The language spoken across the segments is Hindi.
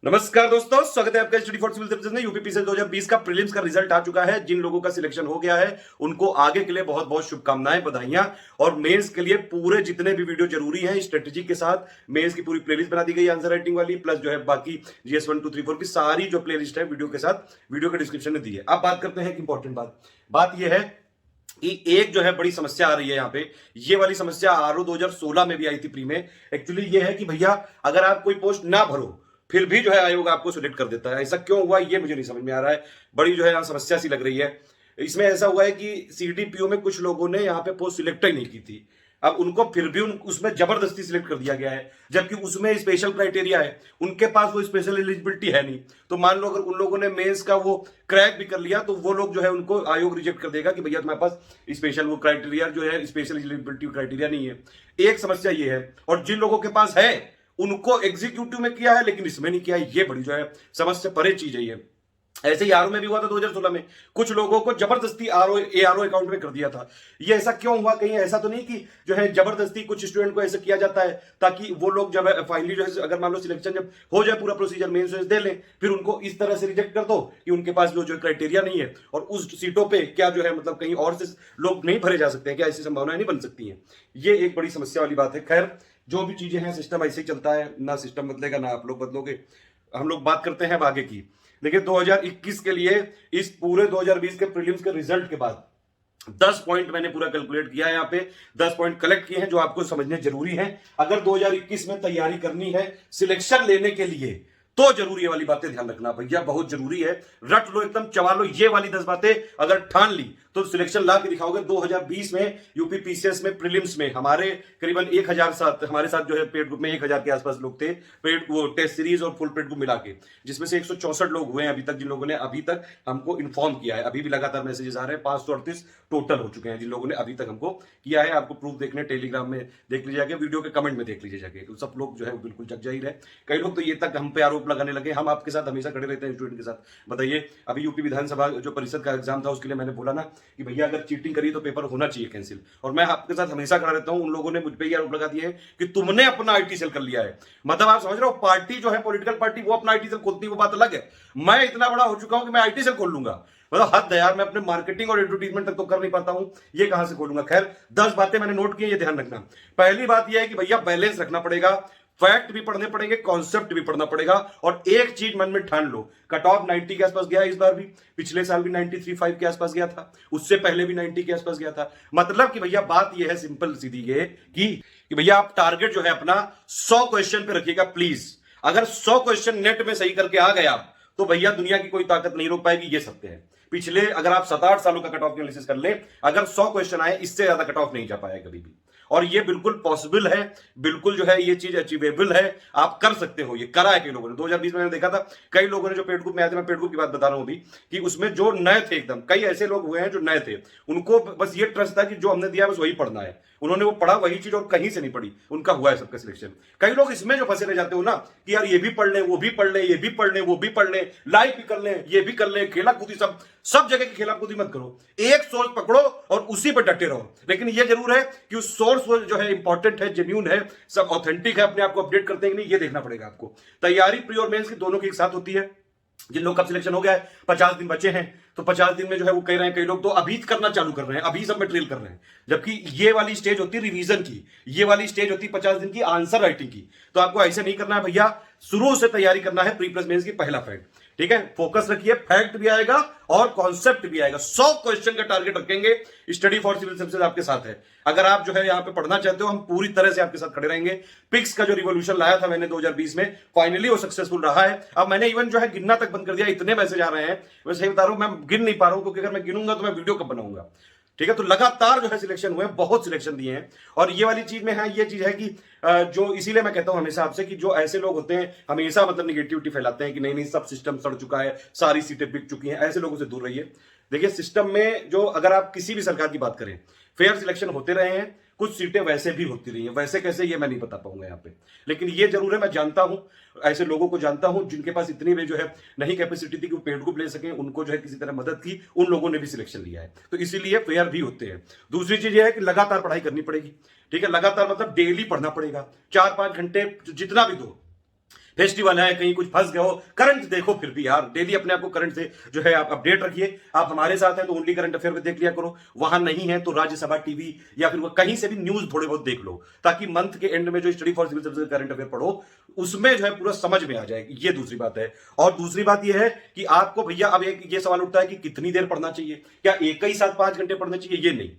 नमस्कार दोस्तों, स्वागत है आपका स्टडी फॉर सिविल सर्विसेज में। यूपीपीसीएल 2020 का प्रीलिम्स का रिजल्ट आ चुका है। जिन लोगों का सिलेक्शन हो गया है उनको आगे के लिए बहुत बहुत शुभकामनाएं, बधाइयां। और मेंस के लिए पूरे जितने भी वीडियो जरूरी हैं स्ट्रेटेजी के साथ मेंस की पूरी प्लेलिस्ट बना दी गई, आंसर राइटिंग वाली, प्लस जो है बाकी जीएस 1 2 3 4 की सारी जो प्लेलिस्ट है वीडियो के साथ वीडियो के डिस्क्रिप्शन में दी है। अब बात करते हैं इंपॉर्टेंट बात यह है कि एक जो है बड़ी समस्या आ रही है यहाँ पे। ये वाली समस्या आरओ 2016 में भी आई थी प्री में। एक्चुअली ये है कि भैया अगर आप कोई पोस्ट ना भरो फिर भी जो है आयोग आपको सिलेक्ट कर देता है। ऐसा क्यों हुआ ये मुझे नहीं समझ में आ रहा है। बड़ी जो है यहाँ समस्या सी लग रही है। इसमें ऐसा हुआ है कि सीडीपीओ में कुछ लोगों ने यहाँ पे पोस्ट सिलेक्ट ही नहीं की थी। अब उनको फिर भी उसमें जबरदस्ती सिलेक्ट कर दिया गया है, जबकि उसमें स्पेशल क्राइटेरिया है। उनके पास वो स्पेशल एलिजिबिलिटी है नहीं। तो मान लो अगर उन लोगों ने मेंस का वो क्रैक भी कर लिया तो वो लोग जो है उनको आयोग रिजेक्ट कर देगा कि भैया तुम्हारे पास स्पेशल वो क्राइटेरिया जो है स्पेशल एलिजिबिलिटी क्राइटेरिया नहीं है। एक समस्या ये है। और जिन लोगों के पास है उनको एग्जीक्यूटिव में किया है लेकिन इसमें नहीं किया है। ये बड़ी जो है समस्या परे चीज है ये। ऐसे ही आरओ में भी हुआ था 2016 में। कुछ लोगों को जबरदस्ती एआरओ अकाउंट में कर दिया था। ये ऐसा क्यों हुआ? कहीं ऐसा तो नहीं कि जो है जबरदस्ती कुछ स्टूडेंट को ऐसा किया जाता है ताकि वो लोग जब फाइनली जो है अगर मान लो सिलेक्शन जब हो जाए पूरा प्रोसीजर मेंस दे लें फिर उनको इस तरह से रिजेक्ट कर दो कि उनके पास जो क्राइटेरिया नहीं है और उस सीटों पे क्या जो है मतलब कहीं और से लोग नहीं भरे जा सकते हैं। क्या ऐसी संभावनाएं नहीं बन सकती हैं? ये एक बड़ी समस्या वाली बात है। खैर जो भी चीजें हैं सिस्टम ऐसे ही चलता है, ना सिस्टम बदलेगा ना आप लोग बदलोगे। हम लोग बात करते हैं आगे की। देखिए 2021 के लिए इस पूरे 2020 के प्रीलिम्स के रिजल्ट के बाद 10 पॉइंट मैंने पूरा कैलकुलेट किया है। यहाँ पे 10 पॉइंट कलेक्ट किए हैं जो आपको समझने जरूरी है। अगर 2021 में तैयारी करनी है सिलेक्शन लेने के लिए तो जरूरी है वाली बातें ध्यान रखना भैया, बहुत जरूरी है। रट लो, एकदम चबा लो ये वाली 10 बातें। अगर ठान ली तो सिलेक्शन ला के दिखाओगे। 2020 में यूपी पीसीएस में प्रीलिम्स में हमारे करीबन 1000 साथ हमारे साथ जो है पेड ग्रुप में 1000 के आसपास लोग थे, पेड वो टेस्ट सीरीज और फुल पेड ग्रुप मिला के, जिसमें से 164 लोग हुए हैं अभी तक, जिन लोगों ने अभी तक हमको इन्फॉर्म किया है। अभी भी लगातार मैसेजेस आ रहे हैं। 538 टोटल हो चुके हैं जिन लोगों ने अभी तक हमको किया है। आपको प्रूफ देखने टेलीग्राम में देख लीजिए जाके, वीडियो के कमेंट में देख लीजिए जाके। तो सब लोग जो है बिल्कुल जग जाहिर है। कई लोग तो ये तक हम पे आरोप लगाने लगे। हम आपके साथ हमेशा खड़े रहते हैं स्टूडेंट के साथ। बताइए अभी यूपी विधानसभा जो परिषद का एग्जाम था उसके लिए मैंने बोला ना कि भैया अगर चीटिंग करी तो पेपर होना चाहिए कैंसिल। और मैं आपके साथ हमेशा खड़ा रहता हूं। उन लोगों ने मुझ पे ये आरोप लगा दिए कि तुमने अपना आईटी सेल कर लिया है। मतलब आप समझ रहे हो, पार्टी जो है पॉलिटिकल पार्टी वो अपना आईटी सेल खोलती है, वो बात अलग है। मैं इतना बड़ा हो चुका हूं कि मैं आईटी सेल खोल लूंगा। मतलब हद है यार, मैं अपने मार्केटिंग और एडवर्टीजमेंट तक तो कर नहीं पाता हूं, ये कहां से खोलूंगा। खैर 10 बातें मैंने नोट की, ये ध्यान रखना। पहली बात यह है कि भैया बैलेंस रखना पड़ेगा। फैक्ट भी पढ़ने पड़ेंगे, कॉन्सेप्ट भी पढ़ना पड़ेगा। और एक चीज मन में ठान लो, कट ऑफ 90 के आसपास गया इस बार भी। पिछले साल भी 93.5 के आसपास गया था, उससे पहले भी 90 के आसपास गया था। मतलब कि भैया बात यह है सिंपल सीधी ये कि भैया आप टारगेट जो है अपना 100 क्वेश्चन पे रखिएगा प्लीज। अगर 100 क्वेश्चन नेट में सही करके आ गए आप तो भैया दुनिया की कोई ताकत नहीं रोक पाएगी। ये सत्य है। पिछले अगर आप 7-8 सालों का कट ऑफ एनालिसिस कर ले, अगर 100 क्वेश्चन आए इससे ज्यादा कट ऑफ नहीं जा पाया कभी भी। और ये बिल्कुल पॉसिबल है, बिल्कुल जो है ये चीज अचीवेबल है। आप कर सकते हो, ये करा है कई लोगों ने। 2020 में मैंने देखा था कई लोगों ने जो पेड ग्रुप में आए थे, मैं पेड ग्रुप की बात बता रहा हूं अभी, कि उसमें जो नए थे एकदम, कई ऐसे लोग हुए हैं जो नए थे। उनको बस ये ट्रस्ट था कि जो हमने दिया बस वही पढ़ना है। उन्होंने वो पढ़ा वही चीज और कहीं से नहीं पढ़ी, उनका हुआ है सबका सिलेक्शन। कई लोग इसमें जो फंसे रह जाते हो ना कि यार ये भी पढ़ ले, वो भी पढ़ ले, ये भी पढ़ ले, वो भी पढ़ ले, लाइव भी कर ले, ये भी कर ले, खेला कूदी, सब जगह की खेला कूदी मत करो। एक सोर्स पकड़ो और उसी पर डटे रहो। लेकिन ये जरूर है कि उस सोर्स जो है इंपॉर्टेंट है, जेन्युइन है, सब ऑथेंटिक है, अपने आप को अपडेट करते हैं कि नहीं, ये देखना पड़ेगा आपको। तैयारी प्री और मेंस की दोनों की एक साथ होती है। जिन लोग का सिलेक्शन हो गया है 50 दिन बचे हैं, तो 50 दिन में जो है वो कह रहे हैं कई लोग तो अभी करना चालू कर रहे हैं, अभी सब में ट्रेल कर रहे हैं। जबकि ये वाली स्टेज होती है रिवीजन की, ये वाली स्टेज होती है 50 दिन की आंसर राइटिंग की। तो आपको ऐसे नहीं करना है भैया, शुरू से तैयारी करना है प्री प्लस मेंस की, पहला फैक्ट। ठीक है, फोकस रखिए, फैक्ट भी आएगा और कॉन्सेप्ट भी आएगा। 100 क्वेश्चन का टारगेट रखेंगे। स्टडी फॉर सिविल सर्विसेज आपके साथ है। अगर आप जो है यहां पे पढ़ना चाहते हो, हम पूरी तरह से आपके साथ खड़े रहेंगे। पिक्स का जो रिवॉल्यूशन लाया था मैंने 2020 में, फाइनली वो सक्सेसफुल रहा है। अब मैंने इवन जो है गिनना तक बंद कर दिया, इतने मैसेज आ रहे हैं। मैं सही बता रहा हूं, मैं गिन नहीं पा रहा हूं, क्योंकि अगर मैं गिनूंगा तो मैं वीडियो कब बनाऊंगा। ठीक है, तो लगातार जो है सिलेक्शन हुए, बहुत सिलेक्शन दिए हैं। और ये वाली चीज में है, ये चीज है कि जो इसीलिए मैं कहता हूं हमेशा आपसे कि जो ऐसे लोग होते हैं हमेशा मतलब निगेटिविटी फैलाते हैं कि नहीं नहीं सब सिस्टम सड़ चुका है, सारी सीटें बिक चुकी हैं, ऐसे लोगों से दूर रहिए। देखिए सिस्टम में जो अगर आप किसी भी सरकार की बात करें, फेयर सिलेक्शन होते रहे हैं, कुछ सीटें वैसे भी होती रही हैं। वैसे कैसे ये मैं नहीं बता पाऊंगा यहाँ पे, लेकिन ये जरूर है मैं जानता हूं, ऐसे लोगों को जानता हूं जिनके पास इतनी भी जो है नहीं कैपेसिटी थी कि वो पेड ग्रुप ले सकें, उनको जो है किसी तरह मदद की, उन लोगों ने भी सिलेक्शन लिया है। तो इसीलिए फेयर भी होते हैं। दूसरी चीज ये है कि लगातार पढ़ाई करनी पड़ेगी। ठीक है, लगातार मतलब डेली पढ़ना पड़ेगा, 4-5 घंटे जितना भी दो। फेस्टिवल है, कहीं कुछ फंस गए हो, करंट देखो फिर भी यार, डेली अपने आप को करंट से जो है आप अपडेट रखिए। आप हमारे साथ हैं तो ओनली करंट अफेयर में देख लिया करो, वहां नहीं है तो राज्यसभा टीवी या फिर वो कहीं से भी न्यूज थोड़े बहुत देख लो, ताकि मंथ के एंड में जो study for civil service current affair पढ़ो उसमें जो है पूरा समझ में आ जाएगी। ये दूसरी बात है। और दूसरी बात ये है कि आपको भैया अब एक ये सवाल उठता है कि कितनी देर पढ़ना चाहिए, क्या एक ही साथ 5 घंटे पढ़ना चाहिए? ये नहीं,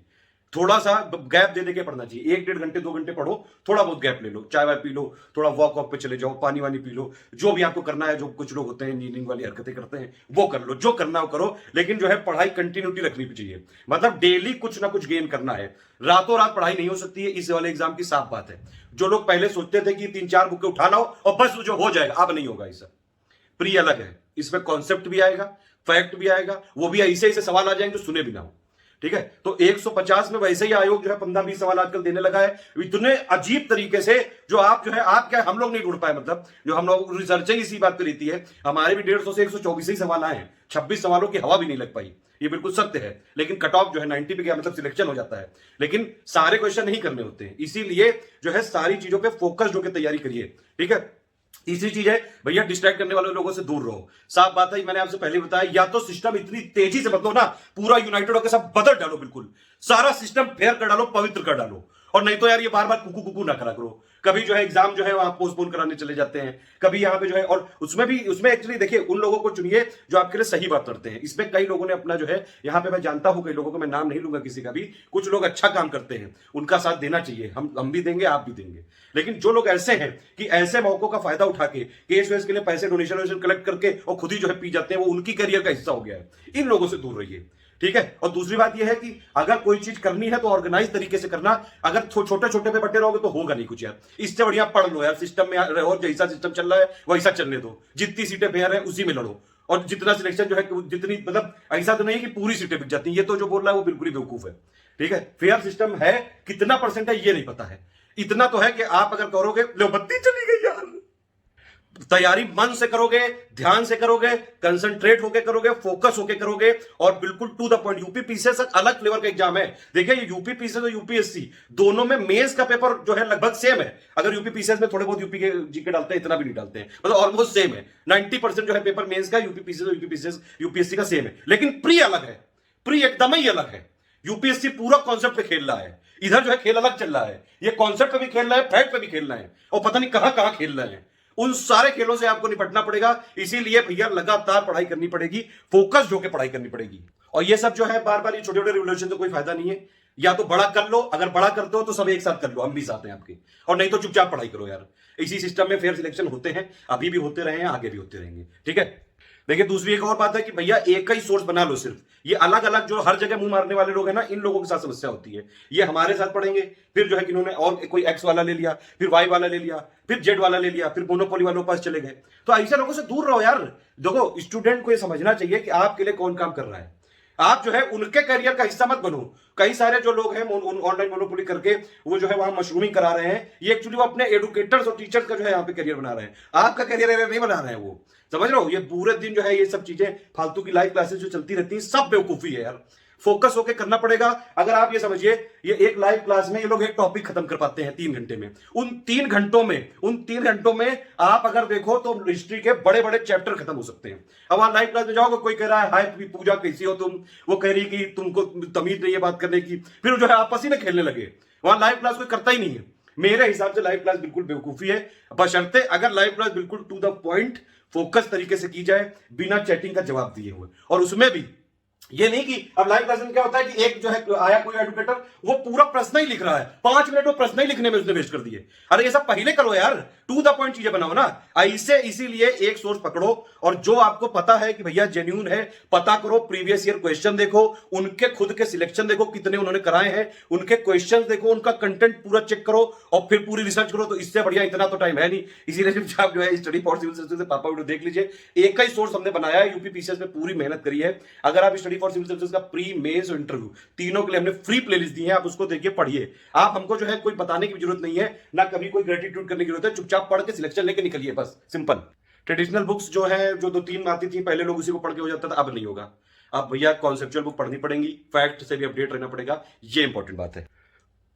थोड़ा सा गैप दे देके पढ़ना चाहिए। 1-1.5 घंटे 2 घंटे पढ़ो, थोड़ा बहुत गैप ले लो, चाय वाय पी लो, थोड़ा वॉक वॉक पे चले जाओ, पानी वानी पी लो, जो भी आपको करना है। जो कुछ लोग होते हैं इंजीनियरिंग वाली हरकतें करते हैं वो कर लो, जो करना हो करो, लेकिन जो है पढ़ाई कंटिन्यूटी रखनी चाहिए। मतलब डेली कुछ ना कुछ गेन करना है। रातों रात पढ़ाई नहीं हो सकती है इस वाले एग्जाम की, साफ बात है। जो लोग पहले सोचते थे कि 3-4 बुकें उठा लाओ और बस जो हो जाएगा, अब नहीं होगा। ऐसा प्री अलग है, इसमें कॉन्सेप्ट भी आएगा, फैक्ट भी आएगा, वो भी ऐसे ऐसे सवाल आ जाएंगे जो सुने भी ना हो। ठीक है, तो 150 में वैसे ही आयोग जो है 15-20 सवाल आजकल देने लगा है, इतने अजीब तरीके से, जो आप जो है आप क्या हम लोग नहीं ढूंढ पाए। मतलब जो हम लोग रिसर्च इसी बात पे रहती है, हमारे भी 150 से 124 ही सवाल आए हैं, 26 सवालों की हवा भी नहीं लग पाई। ये बिल्कुल सत्य है। लेकिन कट ऑफ जो है 90 पे गया, मतलब सिलेक्शन हो जाता है, लेकिन सारे क्वेश्चन नहीं करने होते हैं। इसीलिए जो है सारी चीजों पे फोकस्ड होकर तैयारी करिए। ठीक है, तीसरी चीज है भैया, डिस्ट्रैक्ट करने वाले लोगों से दूर रहो। साफ बात है, मैंने आपसे पहले बताया, या तो सिस्टम इतनी तेजी से बदलो ना, पूरा यूनाइटेड होकर सब बदल डालो, बिल्कुल सारा सिस्टम फेयर कर डालो, पवित्र कर डालो। और नहीं तो यार ये बार बार कुकू कुकू ना करा करो। कभी जो है एग्जाम जो है वहां पोस्टपोन कराने चले जाते हैं, कभी यहाँ पे जो है, और उसमें एक्चुअली देखिए उन लोगों को चुनिए जो आपके लिए सही बात करते हैं। इसमें कई लोगों ने अपना जो है, यहाँ पे मैं जानता हूं कई लोगों को, मैं नाम नहीं लूंगा किसी का भी, कुछ लोग अच्छा काम करते हैं, उनका साथ देना चाहिए। हम भी देंगे, आप भी देंगे। लेकिन जो लोग ऐसे हैं कि ऐसे मौकों का फायदा उठा के केस वेस के लिए पैसे डोनेशन कलेक्ट करके और खुद ही जो है पी जाते हैं, वो उनकी करियर का हिस्सा हो गया है। इन लोगों से दूर रहिए। ठीक है, और दूसरी बात यह है कि अगर कोई चीज करनी है तो ऑर्गेनाइज तरीके से करना। अगर छोटे छोटे पे बटे रहोगे तो होगा नहीं कुछ यार। इससे बढ़िया पढ़ लो यार, सिस्टम में रहो, जैसा सिस्टम चल रहा है वैसा चलने दो। जितनी सीटें फेयर है उसी में लड़ो, और जितना सिलेक्शन जो है जितनी, मतलब ऐसा तो नहीं कि पूरी सीटें बिक जाती हैं, ये तो जो बोल रहा है वो बिल्कुल ही बेवकूफ है। ठीक है, फेयर सिस्टम है, कितना परसेंट है ये नहीं पता है। इतना तो है कि आप अगर करोगे, लो बत्ती चली गई यार, तैयारी मन से करोगे, ध्यान से करोगे, कंसंट्रेट होकर करोगे, फोकस होकर करोगे, और बिल्कुल to the point. UP PCS अलग फ्लेवर का एग्जाम है। देखिए ये यूपी पीसीएस और यूपीएससी दोनों में मेंस का पेपर जो है लगभग सेम है। अगर यूपी पीसीएस में थोड़े बहुत यूपी के जीके डालते हैं, इतना भी नहीं डालते हैं, मतलब ऑलमोस्ट सेम है। 90% जो है पेपर मेंस का यूपी पीसीएस और यूपीएससी का सेम है, लेकिन प्री अलग है। प्री एकदम ही अलग है। यूपीएससी पूरा कॉन्सेप्ट पे खेल रहा है, इधर जो है खेल अलग चल रहा है। ये कॉन्सेप्ट पे भी खेल रहा है, फैक्ट पे भी खेल रहा है, और पता नहीं कहां कहां खेल रहे हैं। उन सारे खेलों से आपको निपटना पड़ेगा। इसीलिए भैया लगातार पढ़ाई करनी पड़ेगी, फोकस होकर पढ़ाई करनी पड़ेगी। और ये सब जो है बार बार ये छोटे छोटे रिवोल्यूशन तो कोई फायदा नहीं है। या तो बड़ा कर लो, अगर बड़ा करते हो तो सब एक साथ कर लो, हम भी साथ हैं आपके, और नहीं तो चुपचाप पढ़ाई करो यार। इसी सिस्टम में फेयर सिलेक्शन होते हैं, अभी भी होते रहे हैं, आगे भी होते रहेंगे। ठीक है, देखिए दूसरी एक और बात है कि भैया एक ही सोर्स बना लो सिर्फ। ये अलग अलग जो हर जगह मुंह मारने वाले लोग हैं ना, इन लोगों के साथ समस्या होती है। ये हमारे साथ पढ़ेंगे, फिर जो है कि इन्होंने और कोई एक्स वाला ले लिया, फिर वाई वाला ले लिया, फिर जेड वाला ले लिया, फिर मोनोपोली वालों के पास चले गए। तो ऐसे लोगों से दूर रहो यार। देखो स्टूडेंट को ये समझना चाहिए कि आपके लिए कौन काम कर रहा है। आप जो है उनके करियर का हिस्सा मत बनो। कई सारे जो लोग हैं ऑनलाइन मोनोपोली करके वो जो है वहां मशरूमिंग करा रहे हैं, ये एक्चुअली वो अपने एडुकेटर्स और टीचर्स का जो है यहाँ पे करियर बना रहे हैं। आपका करियर नहीं बना रहे हैं वो, समझ रहे हो। ये पूरे दिन जो है ये सब चीजें फालतू की लाइव क्लासेस जो चलती रहती हैं, सब बेवकूफी है यार। फोकस होकर करना पड़ेगा। अगर आप ये समझिए, ये एक लाइव क्लास में ये लोग एक टॉपिक खत्म कर पाते हैं 3 घंटे में। उन 3 घंटों में आप अगर देखो तो हिस्ट्री के बड़े बड़े चैप्टर खत्म हो सकते हैं। अब वहां लाइव क्लास में जाओगे, कोई कह रहा है हाय पूजा कैसी हो तुम, वो कह रही कि तुमको तमीज नहीं है बात करने की, फिर जो है आपस ही में खेलने लगे। वहां लाइव क्लास कोई करता ही नहीं है। मेरे हिसाब से लाइव क्लास बिल्कुल बेवकूफी है, बशर्ते अगर लाइव क्लास बिल्कुल टू द पॉइंट फोकस तरीके से की जाए, बिना चैटिंग का जवाब दिए हुए। और उसमें भी ये नहीं कि अब लाइव क्लास में क्या होता है कि एक जो है आया कोई एडुकेटर, वो पूरा प्रश्न ही लिख रहा है, 5 मिनट वो प्रश्न ही लिखने में उसने वेस्ट कर दिए। अरे ये सब पहले करो यार, टू द पॉइंट चीजें बनाओ ना ऐसे। इसीलिए एक सोर्स पकड़ो, और जो आपको पता है कि भैया जेन्युइन है, पता करो, प्रीवियस ईयर क्वेश्चन देखो, उनके खुद के सिलेक्शन देखो कितने उन्होंने कराए हैं, उनके क्वेश्चन देखो, उनका कंटेंट पूरा चेक करो, और फिर पूरी रिसर्च करो। तो इससे बढ़िया इतना तो टाइम है नहीं। इसीलिए आप जो है स्टडी फॉर सिविल सर्विसेज से पापा वीडियो देख लीजिए। एक ही सोर्स हमने बनाया है, यूपी पीसीएस में पूरी मेहनत करी है। अगर आप स्टडी फॉर सिविल सर्विसेज का प्री मेंस और इंटरव्यू तीनों के लिए हमने फ्री प्लेलिस्ट दी है, आप उसको देखिए, पढ़िए। आप हमको जो है कोई बताने की जरूरत नहीं है, ना कभी कोई ग्रेटिट्यूड करने की जरूरत है। चुपचाप पढ़ के सिलेक्शन लेके निकलिए, बस सिंपल। ट्रेडिशनल बुक्स जो है, जो 2-3 आती थी पहले, लोग उसी को पढ़ के हो जाता था, अब नहीं होगा। अब भैया कॉन्सेप्चुअल बुक पढ़नी पड़ेगी, फैक्ट से भी अपडेट रहना पड़ेगा, ये इंपॉर्टेंट बात है।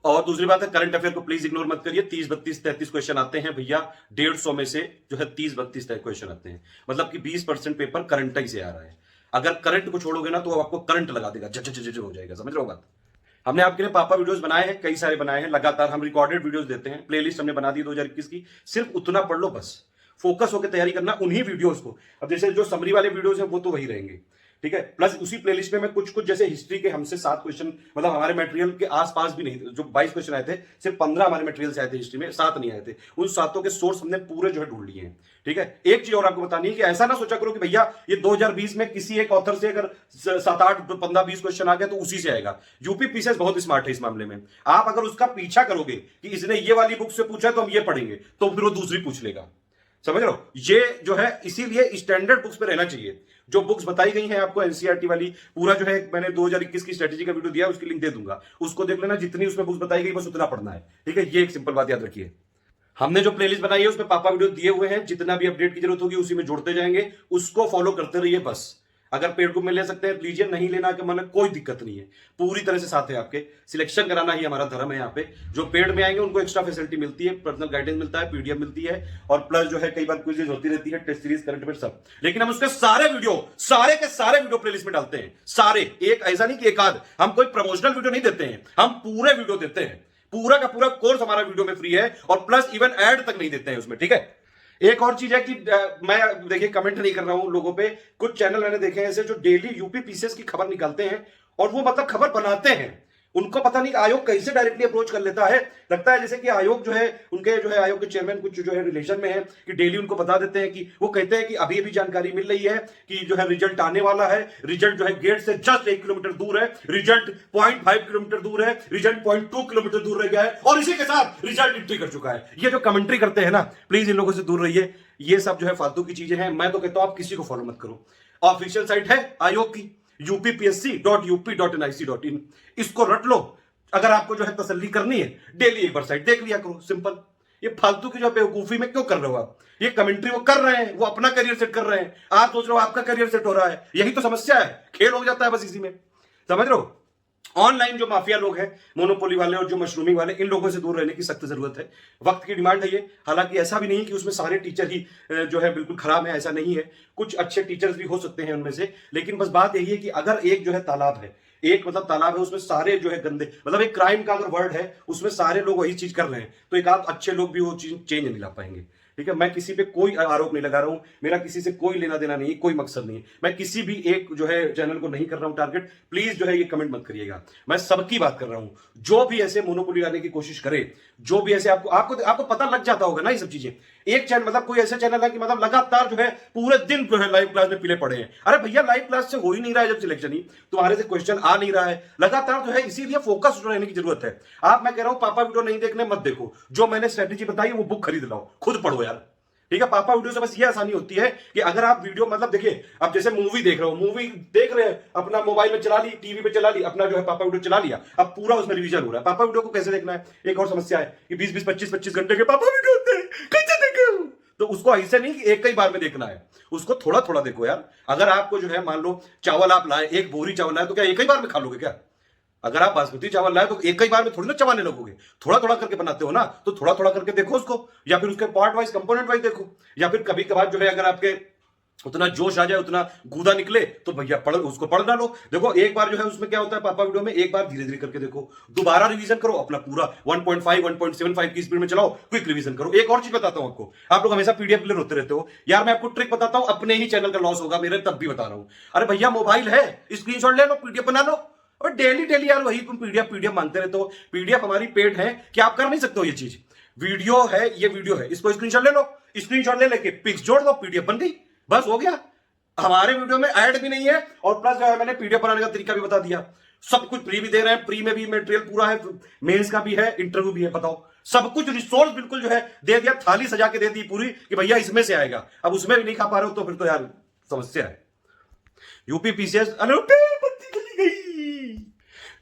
और दूसरी बात है, करंट अफेयर को प्लीज इग्नोर मत करिए। 30, 32, 33 क्वेश्चन आते हैं भैया, 150 में से जो है 30, 32 क्वेश्चन आते हैं, मतलब कि 20% पेपर करंट ही से आ रहा है। अगर करंट को छोड़ोगे ना तो आपको करंट लगा देगा, झ हो जाएगा, समझ रहे हो बात। हमने आपके लिए पापा वीडियोस बनाए हैं, कई सारे बनाए हैं, लगातार हम रिकॉर्डेड वीडियोस देते हैं, प्लेलिस्ट हमने बना दी 2021 की, सिर्फ उतना पढ़ लो बस, फोकस होकर तैयारी करना उन्हीं वीडियोस को। अब जैसे जो समरी वाले वीडियोस हैं वो तो वही रहेंगे, ठीक है। प्लस उसी प्लेलिस्ट में मैं कुछ कुछ जैसे हिस्ट्री के हमसे 7 क्वेश्चन, मतलब हमारे मटेरियल के आसपास भी नहीं, जो 22 क्वेश्चन आए थे सिर्फ 15 हमारे मटेरियल से आए थे हिस्ट्री में, 7 नहीं आए थे। उन 7 के सोर्स हमने पूरे जो है ढूंढ लिए हैं, ठीक है। एक चीज और आपको बतानी है कि ऐसा ना सोचा करो कि भैया ये 2020 में किसी एक ऑथर से अगर 7, 8, 15, 20 क्वेश्चन आ गया तो उसी से आएगा। यूपी पीसीएस बहुत स्मार्ट है इस मामले में। आप अगर उसका पीछा करोगे कि इसने ये वाली बुक से पूछा तो हम ये पढ़ेंगे, तो फिर वो दूसरी पूछ लेगा, समझ रहे हो। ये जो है इसीलिए स्टैंडर्ड बुक्स पे रहना चाहिए। जो बुक्स बताई गई हैं आपको एनसीईआरटी वाली, पूरा जो है मैंने 2021 की स्ट्रेटेजी का वीडियो दिया, उसकी लिंक दे दूंगा, उसको देख लेना। जितनी उसमें बुक्स बताई गई बस उतना पढ़ना है, ठीक है। ये एक सिंपल बात याद रखिए। हमने जो प्लेलिस्ट बनाई है उसमें पापा वीडियो दिए हुए हैं, जितना भी अपडेट की जरूरत होगी उसी में जोड़ते जाएंगे, उसको फॉलो करते रहिए बस। अगर पेड ग्रुप में ले सकते हैं लीजिए, नहीं लेना के मन कोई दिक्कत नहीं है, पूरी तरह से साथ है आपके। सिलेक्शन कराना ही हमारा धर्म है यहाँ पे। जो पेड में आएंगे उनको एक्स्ट्रा फैसिलिटी मिलती है, पर्सनल गाइडेंस मिलता है, पीडीएफ मिलती है, और प्लस जो है कई बार क्विज़ होती रहती है, टेस्ट सीरीज, करंट अफेयर सब। लेकिन हम उसके सारे के सारे वीडियो प्लेलिस्ट में डालते हैं, सारे। एक ऐसा नहीं कि एक आध, हम कोई प्रमोशनल वीडियो नहीं देते हैं, हम पूरे वीडियो देते हैं। पूरा का पूरा कोर्स हमारा वीडियो में फ्री है, और प्लस इवन ऐड तक नहीं देते हैं उसमें, ठीक है। एक और चीज है कि मैं देखिए कमेंट नहीं कर रहा हूं लोगों पे, कुछ चैनल मैंने देखे हैं ऐसे जो डेली यूपी पीसीएस की खबर निकालते हैं, और वो मतलब खबर बनाते हैं। उनको पता नहीं आयोग कैसे डायरेक्टली अप्रोच कर लेता है, लगता है जैसे कि आयोग जो है उनके जो है आयोग के चेयरमैन कुछ जो है रिलेशन में है, कि डेली उनको बता देते हैं कि वो कहते हैं कि अभी अभी जानकारी मिल रही है कि जो है रिजल्ट आने वाला है, रिजल्ट जो है गेट से जस्ट 1 किलोमीटर दूर है, रिजल्ट 0.5 किलोमीटर दूर है, रिजल्ट 0.2 किलोमीटर दूर रह गया है, और इसी के साथ रिजल्ट एंट्री कर चुका है। ये जो कमेंट्री करते हैं ना, प्लीज इन लोगों से दूर रहिए। ये सब जो है फालतू की चीजें हैं। मैं तो कहता हूं आप किसी को फॉलो मत करो। ऑफिशियल साइट है आयोग की, uppsc.up.nic.in, इसको रट लो। अगर आपको जो है तसल्ली करनी है, डेली एक बार साइट देख लिया करो, सिंपल। ये फालतू की जो बेवकूफी में क्यों कर रहे हो आप? ये कमेंट्री वो कर रहे हैं, वो अपना करियर सेट कर रहे हैं, आप सोच रहे हो आपका करियर सेट हो रहा है। यही तो समस्या है, खेल हो जाता है बस इसी में, समझ रहे हो। ऑनलाइन जो माफिया लोग हैं, मोनोपोली वाले और जो मशरूमिंग वाले, इन लोगों से दूर रहने की सख्त जरूरत है। वक्त की डिमांड है ये। हालांकि ऐसा भी नहीं कि उसमें सारे टीचर ही जो है बिल्कुल खराब है, ऐसा नहीं है, कुछ अच्छे टीचर्स भी हो सकते हैं उनमें से। लेकिन बस बात यही है कि अगर एक जो है तालाब है, एक मतलब तालाब है, उसमें सारे जो है गंदे, मतलब एक क्राइम का अगर वर्ड है, उसमें सारे लोग वही चीज कर रहे हैं, तो एक आध अच्छे लोग भी वो चीज चेंज नहीं ला पाएंगे, ठीक है। मैं किसी पे कोई आरोप नहीं लगा रहा हूं, मेरा किसी से कोई लेना देना नहीं, कोई मकसद नहीं है। मैं किसी भी एक जो है चैनल को नहीं कर रहा हूं टारगेट, प्लीज जो है ये कमेंट मत करिएगा। मैं सबकी बात कर रहा हूं, जो भी ऐसे मोनोपोली लाने की कोशिश करे, जो भी ऐसे आपको पता लग जाता होगा ना ये सब चीजें। एक चैनल मतलब कोई ऐसे चैनल है कि मतलब लगातार जो है पूरे दिन जो है लाइव क्लास में पीले पड़े हैं। अरे भैया लाइव क्लास से हो ही नहीं रहा है जब सिलेक्शन ही, तुम्हारे से क्वेश्चन आ नहीं रहा है लगातार जो है, इसीलिए फोकस रहने की जरूरत है। आप, मैं कह रहा हूं पापा वीडियो नहीं देखने मत देखो, जो मैंने स्ट्रेटेजी बताई वो बुक खरीद लाओ, खुद पढ़ो यार, ठीक है। पापा वीडियो से बस ये आसानी होती है कि अगर आप वीडियो मतलब देखिए, अब जैसे मूवी देख रहे हो, मूवी देख रहे हैं, अपना मोबाइल में चला ली, टीवी पे चला ली, अपना जो है पापा वीडियो चला लिया, अब पूरा उसमें रिवीजन हो रहा है। पापा वीडियो को कैसे देखना है? एक और समस्या है कि 20-20, 25-25 घंटे के पापा वीडियो होते हैं, कैसे देखें? तो उसको ऐसे नहीं कि एक ही बार में देखना है, उसको थोड़ा थोड़ा देखो यार। अगर आपको जो है मान लो चावल आप लाए, एक बोरी चावल लाए, तो क्या एक ही बार में खा लोगे क्या? अगर आप बासमती चावल लाए तो एक ही बार में थोड़ी ना चबाने लगोगे, थोड़ा थोड़ा करके बनाते हो ना, तो थोड़ा थोड़ा करके देखो उसको, या फिर उसके पार्ट वाइज, कंपोनेंट वाइज देखो। या फिर कभी कभार जो है अगर आपके उतना जोश आ जाए, उतना गूदा निकले, तो भैया उसको पढ़ डालो। देखो एक बार जो है उसमें क्या होता है पापा वीडियो में, एक बार धीरे धीरे करके देखो, दोबारा रिवीजन करो, अपना पूरा 1.5 1.75 की स्पीड में चलाओ, क्विक रिवीजन करो। एक और चीज बताता हूं आपको, आप लोग हमेशा पीडीएफ के लिए रोते रहते हो यार, मैं आपको ट्रिक बताता हूं, अपने ही चैनल का लॉस होगा मेरे, तब भी बता रहा हूं। अरे भैया मोबाइल है, स्क्रीनशॉट ले लो, पीडीएफ बना लो, और डेली डेली यार वही तुम पीडीएफ मांगते रहते हो। पीडीएफ हमारी पेड है कि आप कर नहीं सकते हो ये चीज। वीडियो है, ये वीडियो है, इसको स्क्रीनशॉट ले लो, स्क्रीनशॉट ले लेके पिक्स जोड़ दो, पीडीएफ बन गई, बस हो गया। हमारे वीडियो में ऐड भी नहीं है, और प्लस जो है मैंने पीडीएफ बनाने का तरीका भी बता दिया। सब कुछ फ्री भी दे रहे हैं, फ्री में भी मटेरियल पूरा है, मेंस का भी है, इंटरव्यू भी है, बताओ सब कुछ रिसोर्स बिल्कुल जो है दे दिया, थाली सजा के दे दी पूरी कि भैया इसमें से आएगा। अब उसमें भी नहीं खा पा रहे हो तो फिर तो यार समस्या है। यूपी पीसीएस,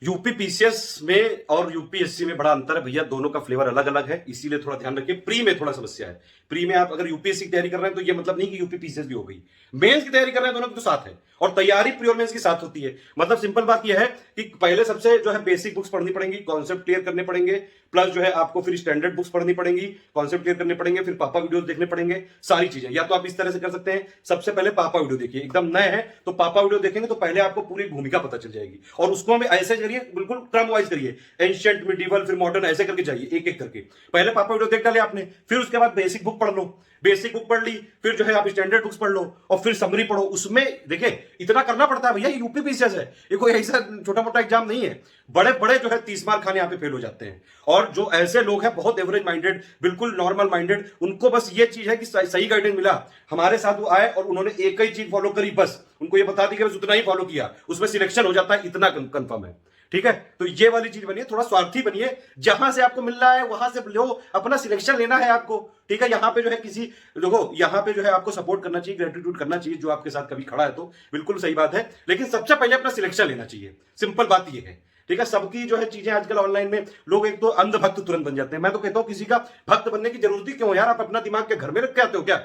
यूपी पीसीएस में और यूपीएससी में बड़ा अंतर है भैया, दोनों का फ्लेवर अलग अलग है, इसीलिए थोड़ा ध्यान रखिए। प्री में थोड़ा समस्या है। प्री में आप अगर यूपीएससी की तैयारी कर रहे हैं तो ये मतलब नहीं कि यूपी पीसीएस भी हो गई। मेंस की तैयारी कर रहे हैं दोनों की तो साथ है, और तैयारी प्री और मेंस की साथ होती है। मतलब सिंपल बात यह है कि पहले सबसे जो है बेसिक बुक्स पढ़नी पड़ेंगी, कॉन्सेप्ट क्लियर करने पड़ेंगे, प्लस जो है आपको फिर स्टैंडर्ड बुक्स पढ़नी पड़ेंगी, कॉन्सेप्ट क्लियर करने पड़ेंगे, फिर पापा वीडियोस देखने पड़ेंगे, सारी चीजें। या तो आप इस तरह से कर सकते हैं, सबसे पहले पापा वीडियो देखिए, एकदम नए हैं तो पापा वीडियो देखेंगे तो पहले आपको पूरी भूमिका पता चल जाएगी, और उसको हमें ऐसे करिए, बिल्कुल क्रम वाइज करिए, एंशिएंट, मिडिवल, फिर मॉडर्न, ऐसे करके जाइए एक एक करके। पहले पापा वीडियो देख डाले आपने, फिर उसके बाद बेसिक बुक पढ़ लो, बेसिक बुक पढ़ ली, फिर जो है आप स्टैंडर्ड बुक्स पढ़ लो, और फिर समरी पढ़ो। उसमें देखिए इतना करना पड़ता है भैया, यूपी पीसीएस है, ये कोई ऐसा छोटा मोटा एग्जाम नहीं है। बड़े बड़े जो है 30 मार्क खाने यहाँ पे फेल हो जाते हैं, और जो ऐसे लोग हैं बहुत एवरेज माइंडेड, बिल्कुल नॉर्मल माइंडेड, उनको बस ये चीज है कि सही गाइडेंस मिला, हमारे साथ वो आए और उन्होंने एक ही चीज फॉलो करी, बस उनको ये बता दी कि बस उतना ही फॉलो किया, उसमें सिलेक्शन हो जाता है, इतना कंफर्म है। ठीक है, तो ये वाली चीज बनिए, थोड़ा स्वार्थी बनिए, जहां से आपको मिल रहा है वहां से लो, अपना सिलेक्शन लेना है आपको। ठीक है, यहाँ पे जो है किसी, देखो यहाँ पे जो है आपको सपोर्ट करना चाहिए, ग्रेटिट्यूड करना चाहिए जो आपके साथ कभी खड़ा है, तो बिल्कुल सही बात है, लेकिन सबसे पहले अपना सिलेक्शन लेना चाहिए, सिंपल बात ये है। ठीक है, सबकी जो है चीजें आजकल ऑनलाइन में लोग एक तो अंध भक्त तुरंत बन जाते हैं। मैं तो कहता हूं किसी का भक्त बनने की जरूरत ही क्यों यार, आप अपना दिमाग के घर में रख के आते हो क्या?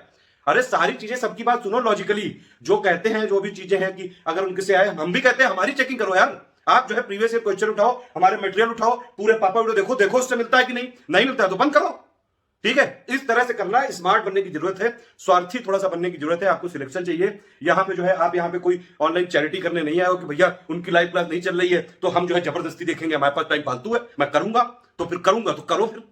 अरे सारी चीजें, सबकी बात सुनो लॉजिकली, जो कहते हैं, जो भी चीजें हैं कि अगर उनके से आए, हम भी कहते हैं हमारी चेकिंग करो यार। आप जो है प्रीवियस ईयर क्वेश्चन उठाओ, हमारे मटेरियल उठाओ, पूरे पापा वीडियो देखो, देखो उससे मिलता है कि नहीं, नहीं मिलता है तो बंद करो। ठीक है, इस तरह से करना है, स्मार्ट बनने की जरूरत है, स्वार्थी थोड़ा सा बनने की जरूरत है, आपको सिलेक्शन चाहिए। यहां पे जो है आप यहाँ पे कोई ऑनलाइन चैरिटी करने नहीं आए हो कि भैया उनकी लाइव क्लास नहीं चल रही है तो हम जो है जबरदस्ती देखेंगे, हमारे पास टाइम फालतू है, मैं करूंगा तो फिर करूंगा, तो करो फिर।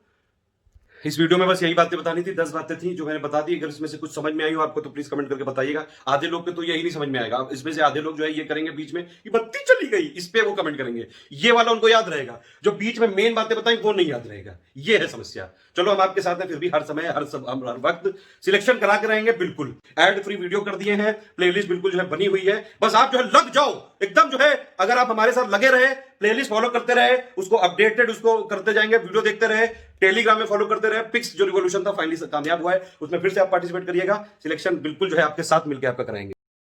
इस वीडियो में बस यही बातें बतानी थी, 10 बातें थी जो मैंने बता दी। अगर इसमें से कुछ समझ में आई हो आपको तो प्लीज कमेंट करके बताइएगा। आधे लोग पे तो यही नहीं समझ में आएगा, इसमें से आधे लोग जो है ये करेंगे बीच में कि बत्ती चली गई, इस पे वो कमेंट करेंगे, ये वाला उनको याद रहेगा, जो बीच में मेन बातें बताई वो नहीं याद रहेगा, ये है समस्या। चलो हम आपके साथ हैं फिर भी, हर समय हर वक्त सिलेक्शन करा के रहेंगे, बिल्कुल। एड फ्री वीडियो कर दिए हैं, प्लेलिस्ट बिल्कुल जो है बनी हुई है, बस आप जो है लग जाओ एकदम जो है। अगर आप हमारे साथ लगे रहे, प्लेलिस्ट फॉलो करते रहे, उसको अपडेटेड उसको करते जाएंगे, वीडियो देखते रहे, टेलीग्राम में फॉलो करते रहे, पिक्स जो रिवॉल्यूशन था फाइनली कामयाब हुआ है, उसमें फिर से आप पार्टिसिपेट करिएगा। सिलेक्शन बिल्कुल जो है आपके साथ मिलकर आपका कराएंगे।